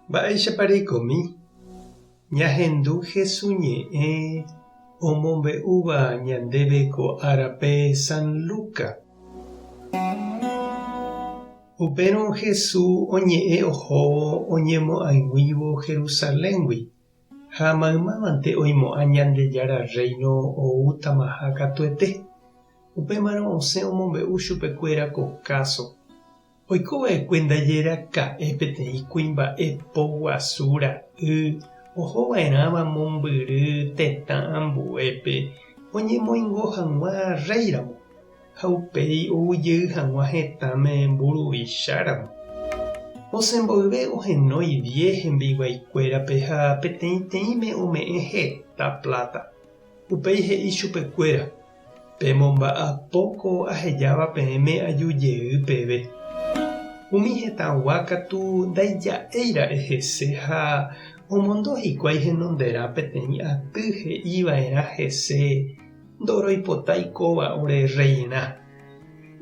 Mba'éichapareikomi ñahendu hesuñe'ẽ omombe'úva ñandéve ko árape San Luka. Upérõ Jesús oñe'ẽ ohóvo oñemo'ãiguívo Jerusaléngui ha maymávante oimo'ã Ñandejára Reino oútama ha katuete. Upémarõ osẽ omombe'u chupekuéra ko káso. Oikova'ekue ndaje raka'e peteĩ kuimba'e po guasu ra'y ohova'erãva mombyry tetã ambuépe oñemoingo hag̃ua réiramo ha upéi oujey hag̃ua hetãme mburuvicháramo. Osẽmboyve ohenói 10 hembiguaikuérape ha peteĩteĩme ome'ẽ heta plata. Upéi he'i chupekuéra: pemomba'apóko ahejáva peẽme ajujey peve. Umi hetãgua katu ndaija'éira'e hese ha omondo hikuái henonderã peteĩ aty he'íva'erã hese ndoroipota ikóva ore reina.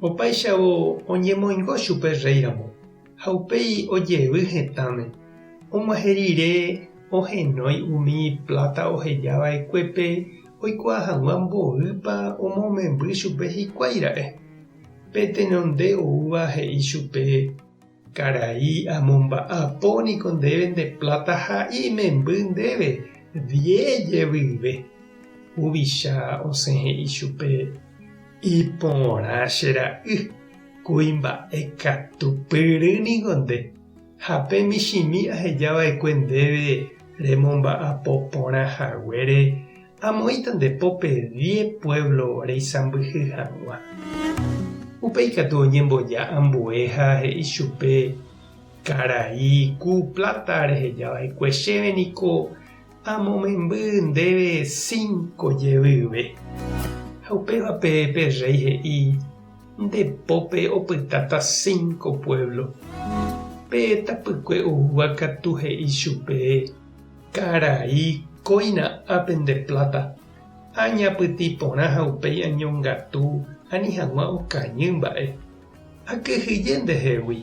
Opaichavo oñemoingo chupe réiramo ha upéi ojevy hetãme og̃uahẽ rire ohenói umi plata ohejava'ekuépe oikuaa hag̃ua mboýpa omomemby chupe hikuáira'e. Petenonde oúva he'i chupe: karai amomba'apóniko ndéve nde plata ha imemby ndéve 10 jevyve. Huvicha osẽ he'i chupe: iporã che ra'y, kuimba'ekatu pyrýniko nde, ha pe michĩmi ahejava'ekue ndéve remomba'apo porãhaguére amoĩta nde pópe 10 pueblo reisãmbyhy hag̃ua. Upéi katu oñemboja ambue ha he'i chupe: karai ku plata rehejava'ekue chéveniko amomemby ndéve 5 jevyve. Ha upévape pe rey he'i: ndepópe opytáta 5 pueblo. Pe tapykue oúva katu he'i chupe: karai kóina ápe nde plata. Añapytĩ porã ha upéi añongatu ani hag̃ua okañy mba'e. Akyhyje ndehegui.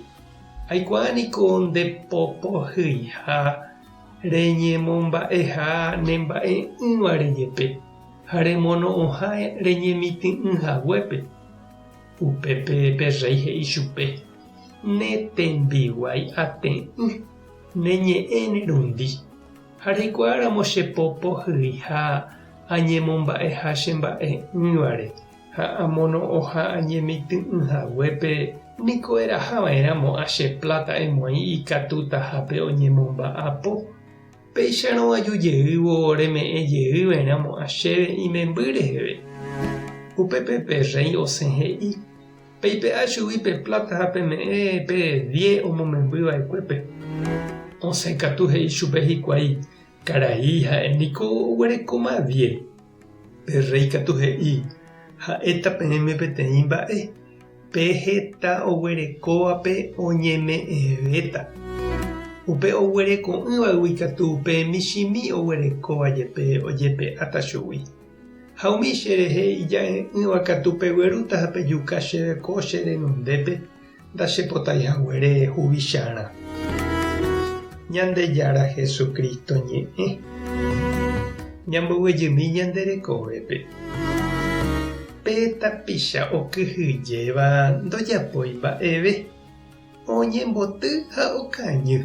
Aikuaániko ndepopohýiha reñemomba'eha nemba'e'ỹva rejepe ha remono'õha reñemitĩ'ỹhaguépe. Upépe pe rey he'i chupe: ne tembiguái ate'ỹ, neñe'ẽ nerundi. Ha reikuaáramo chepopohýiha añemomba'eha chemba'e'ỹvare ha amono'õha añemitĩ'ỹhaguépe niko erahava'erãmo che plata emoĩ ikatúta hápe oñemomba'apo. Péicharõ ajujeývo reme'ẽjeýva'erãmo chéve imemby reheve. Upépe pe rey osẽ he'i: peipe'a chugui pe plata ha peme'ẽ pe 10 omomembýva'ekuépe. Osẽ katu he'i chupe hikuái: karai ha'éniko oguerekóma 10. Pe rey katu he'i: ha'éta peẽme peteĩ mba'e, pe heta oguerekóvape oñeme'ẽvéta. Upe oguereko'ỹvagui katu pe michĩmi oguerekóvajepe ojepe'áta chugui. Ha umi cherehe ija'e'ỹva katu peguerúta ha pejuka chéve ko che renondépe ndachepotaihaguére huvicharã. Ñandejára Jesukristo ñe'ẽ ñamboguejymi ñande rekovépe. Pe tapicha okyhyjéva ndojapói mba'eve, oñemboty ha okañy.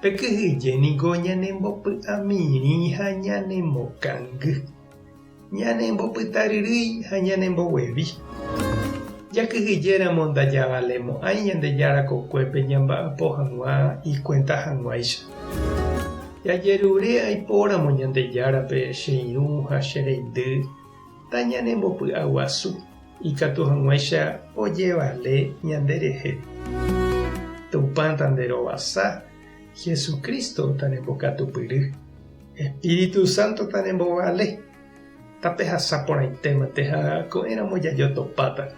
Pekyhyjéniko ñanembopy'amirĩ ha ñanembokãngy, ñanembopytaryrýi ha ñanemboguevi. Jakyhyjéramo ndajavalémo'ãi Ñandejára kokuépe ñamba'apo hag̃ua ikuenta hag̃uáicha. Jajerure aipóramo Ñandejárape che irũ ha che reindy ta ñanembopy'a guasu ikatu hag̃uáicha ojevale ñanderehe. Tupãta nde rovasa, Jesukristo tanembokatupyry, Espíritu Santo tanembovale. Tape hasapórãitémante ha ko'ẽramo jajotopáta.